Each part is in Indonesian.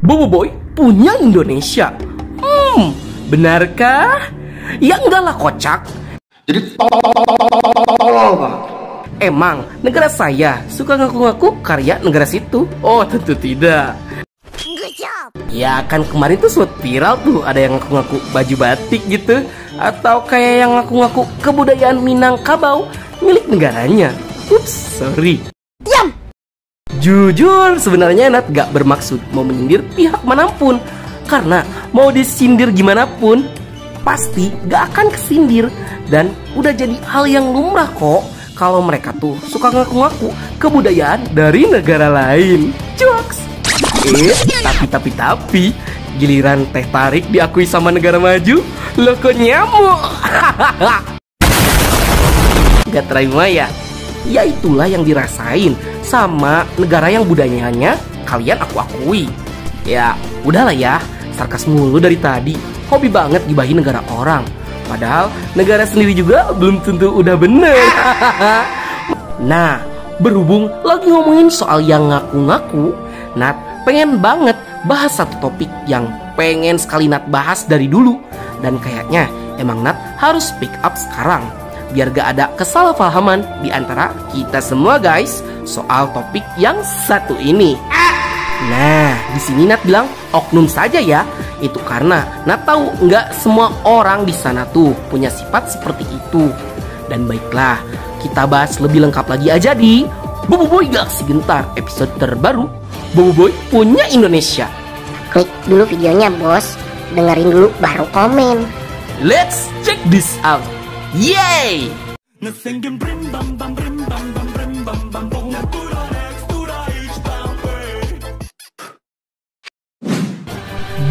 Bobo Boy punya Indonesia. Benarkah? Ya enggak lah kocak. Jadi tolol banget. Emang negara saya suka ngaku-ngaku karya negara situ? Oh tentu tidak. Ya kan kemarin tuh sempat viral tuh, ada yang ngaku-ngaku baju batik gitu, atau kayak yang ngaku-ngaku kebudayaan Minangkabau milik negaranya. Ups, sorry. Diam. Jujur sebenarnya Nat gak bermaksud mau menyindir pihak manapun, karena mau disindir gimana pun pasti gak akan kesindir. Dan udah jadi hal yang lumrah kok kalau mereka tuh suka ngaku-ngaku kebudayaan dari negara lain. Jokes. Tapi giliran teh tarik diakui sama negara maju, lo kok nyamuk. Gak terima ya? Ya itulah yang dirasain sama negara yang budayanya kalian aku akui. Ya udahlah ya, sarkas mulu dari tadi. Hobi banget gibahin negara orang, padahal negara sendiri juga belum tentu udah bener. Nah, berhubung lagi ngomongin soal yang ngaku-ngaku, Nat pengen banget bahas satu topik yang pengen sekali Nat bahas dari dulu. Dan kayaknya emang Nat harus pick up sekarang, biar gak ada kesalahpahaman di antara kita semua guys soal topik yang satu ini. Nah, di sini Nat bilang oknum saja ya. Itu karena Nat tahu nggak semua orang di sana tuh punya sifat seperti itu. Dan baiklah, kita bahas lebih lengkap lagi aja di Bobo Boy Galaksi Gentar episode terbaru, Bobo Boy punya Indonesia. Klik dulu videonya bos, dengerin dulu baru komen. Let's check this out. Yay!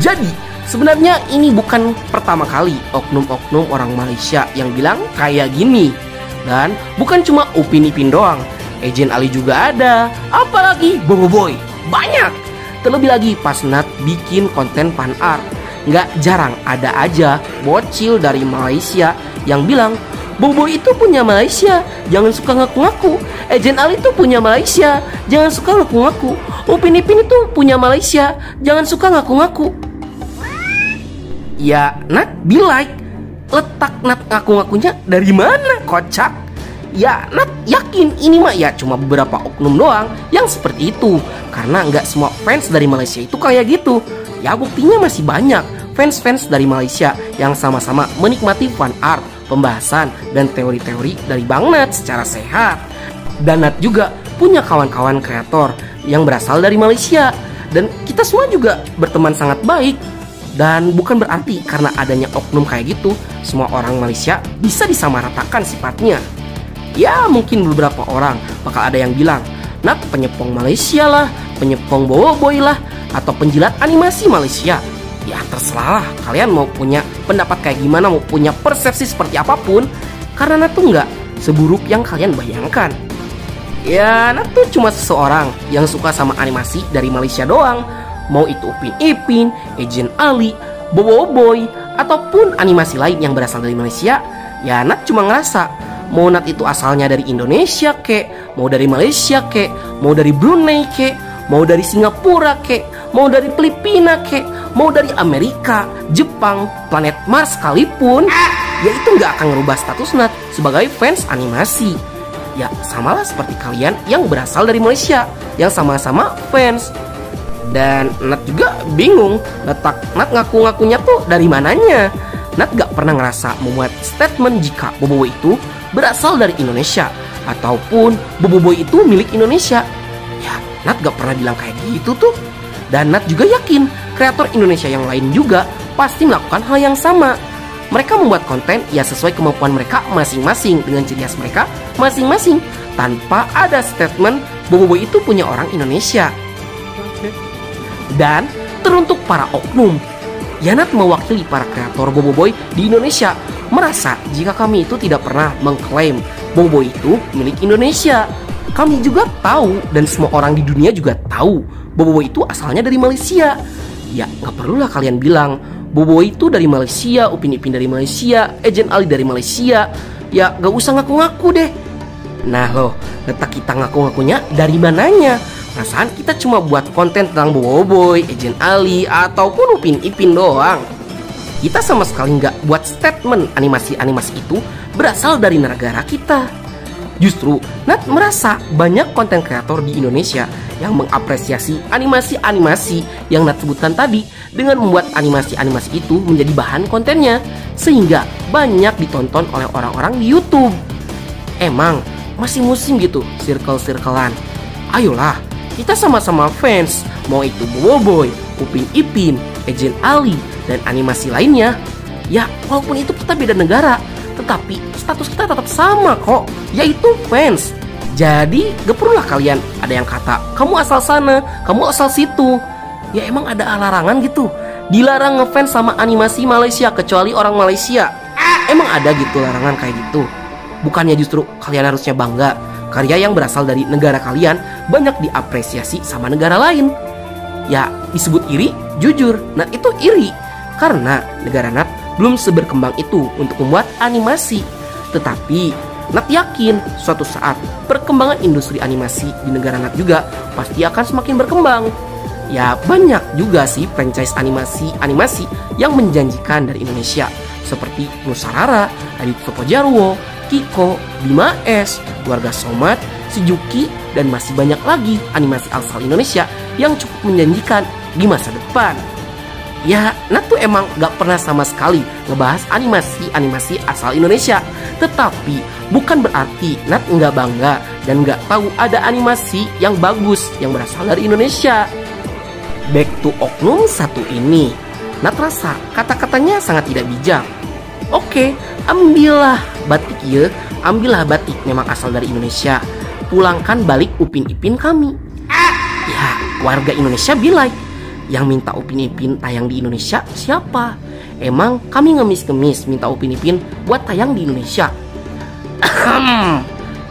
Jadi, sebenarnya ini bukan pertama kali oknum-oknum orang Malaysia yang bilang kayak gini. Dan bukan cuma Upin Ipin doang, Ejen Ali juga ada, apalagi Bobo Boy, banyak. Terlebih lagi pas Nat bikin konten fan art, nggak jarang ada aja bocil dari Malaysia yang bilang Bobo Boy itu punya Malaysia, jangan suka ngaku-ngaku. Ejen Ali itu punya Malaysia, jangan suka ngaku-ngaku. Upin Ipin itu punya Malaysia, jangan suka ngaku-ngaku. Ya Nat be like, letak Nat ngaku-ngakunya dari mana kocak? Ya Nat yakin ini mah ya cuma beberapa oknum doang yang seperti itu, karena nggak semua fans dari Malaysia itu kayak gitu. Ya buktinya masih banyak fans-fans dari Malaysia yang sama-sama menikmati fan art, pembahasan, dan teori-teori dari Bang Nat secara sehat. Dan Nat juga punya kawan-kawan kreator yang berasal dari Malaysia, dan kita semua juga berteman sangat baik. Dan bukan berarti karena adanya oknum kayak gitu semua orang Malaysia bisa disamaratakan sifatnya. Ya mungkin beberapa orang bakal ada yang bilang Nat penyepong Malaysia lah, penyepong Bobo Boy lah, atau penjilat animasi Malaysia. Ya terserah lah, kalian mau punya pendapat kayak gimana, mau punya persepsi seperti apapun, karena Nat tuh nggak seburuk yang kalian bayangkan. Ya Nat tuh cuma seseorang yang suka sama animasi dari Malaysia doang. Mau itu Upin Ipin, Ejen Ali, Bobo Boy, ataupun animasi lain yang berasal dari Malaysia. Ya Nat cuma ngerasa mau Nat itu asalnya dari Indonesia kek, mau dari Malaysia kek, mau dari Brunei kek, mau dari Singapura kek, mau dari Filipina kek, mau dari Amerika, Jepang, planet Mars sekalipun, ya itu nggak akan ngerubah status Nat sebagai fans animasi. Ya samalah seperti kalian yang berasal dari Malaysia, yang sama-sama fans. Dan Nat juga bingung letak Nat ngaku-ngakunya tuh dari mananya. Nat gak pernah ngerasa membuat statement jika Bobo Boy itu berasal dari Indonesia, ataupun Bobo Boy itu milik Indonesia. Ya Nat gak pernah bilang kayak gitu tuh. Dan Nat juga yakin kreator Indonesia yang lain juga pasti melakukan hal yang sama. Mereka membuat konten ya sesuai kemampuan mereka masing-masing, dengan ciri khas mereka masing-masing, tanpa ada statement Bobo Boy itu punya orang Indonesia. Dan teruntuk para oknum, Yanat mewakili para kreator Bobo Boy di Indonesia merasa jika kami itu tidak pernah mengklaim Bobo Boy itu milik Indonesia. Kami juga tahu dan semua orang di dunia juga tahu Bobo Boy itu asalnya dari Malaysia. Ya gak perlulah kalian bilang Bobo Boy itu dari Malaysia, Upin Ipin dari Malaysia, Ejen Ali dari Malaysia. Ya gak usah ngaku-ngaku deh. Nah loh, letak kita ngaku-ngakunya dari mananya? Perasaan kita cuma buat konten tentang Boboiboy, Agent Ali, ataupun Upin Ipin doang. Kita sama sekali nggak buat statement animasi-animasi itu berasal dari negara kita. Justru Nat merasa banyak konten kreator di Indonesia yang mengapresiasi animasi-animasi yang Nat sebutkan tadi dengan membuat animasi-animasi itu menjadi bahan kontennya, sehingga banyak ditonton oleh orang-orang di YouTube. Emang masih musim gitu circle-circlean. Ayolah, kita sama-sama fans, mau itu Boboiboy, Upin Ipin, Agent Ali, dan animasi lainnya. Ya, walaupun itu kita beda negara, tetapi status kita tetap sama kok, yaitu fans. Jadi gak perlulah kalian ada yang kata kamu asal sana, kamu asal situ. Ya emang ada larangan gitu, dilarang ngefans sama animasi Malaysia kecuali orang Malaysia. Emang ada gitu larangan kayak gitu? Bukannya justru kalian harusnya bangga, karya yang berasal dari negara kalian banyak diapresiasi sama negara lain. Ya disebut iri, jujur, Nat itu iri karena negara Nat belum seberkembang itu untuk membuat animasi. Tetapi Nat yakin suatu saat perkembangan industri animasi di negara Nat juga pasti akan semakin berkembang. Ya banyak juga sih franchise animasi yang menjanjikan dari Indonesia, seperti Nusarara, Adit Sopo Jarwo, Kiko, Bima S, Keluarga Somat, Shizuki, dan masih banyak lagi animasi asal Indonesia yang cukup menjanjikan di masa depan. Ya, Nat tuh emang gak pernah sama sekali ngebahas animasi asal Indonesia. Tetapi bukan berarti Nat nggak bangga dan nggak tahu ada animasi yang bagus yang berasal dari Indonesia. Back to oknum satu ini, Nat rasa kata-katanya sangat tidak bijak. Oke, ambillah batik ya, ambillah batik memang asal dari Indonesia. Pulangkan balik Upin Ipin kami. Ya, warga Indonesia bilang, yang minta Upin Ipin tayang di Indonesia siapa? Emang kami ngemis-ngemis minta Upin Ipin buat tayang di Indonesia?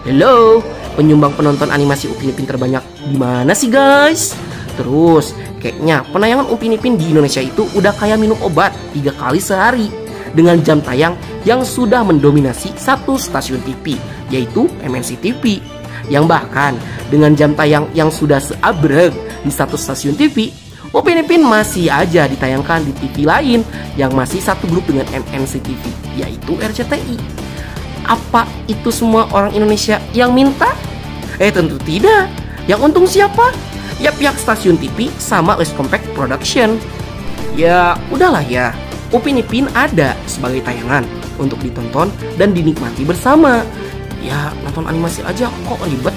Hello, penyumbang penonton animasi Upin Ipin terbanyak di mana sih guys? Terus, kayaknya penayangan Upin Ipin di Indonesia itu udah kayak minum obat 3 kali sehari, dengan jam tayang yang sudah mendominasi satu stasiun TV, yaitu MNC TV. Yang bahkan dengan jam tayang yang sudah seabrek di satu stasiun TV, Upin Ipin masih aja ditayangkan di TV lain yang masih satu grup dengan MNC TV, yaitu RCTI. Apa itu semua orang Indonesia yang minta? Tentu tidak. Yang untung siapa? Ya pihak stasiun TV sama Less Compact Production. Ya udahlah ya, Upin Ipin ada sebagai tayangan untuk ditonton dan dinikmati bersama. Ya nonton animasi aja kok ribet.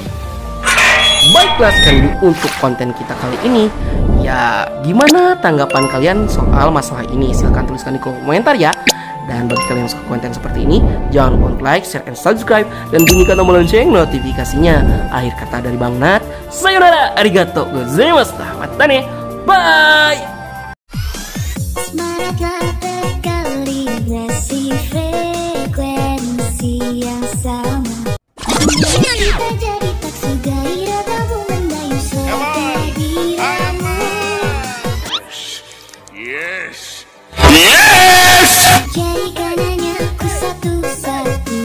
Baiklah sekali untuk konten kita kali ini. Ya gimana tanggapan kalian soal masalah ini? Silahkan tuliskan di kolom komentar ya. Dan bagi kalian yang suka konten seperti ini, jangan lupa untuk like, share, and subscribe, dan bunyikan tombol lonceng notifikasinya. Akhir kata dari Bang Nat, sayonara, arigato gozaimashita, matane, bye. Semangatlah berkali ngasih frekuensi yang sama. Kita jadi tak segairah kamu mendayu suara diramu. Yes. Jadikan hanya aku satu-satu.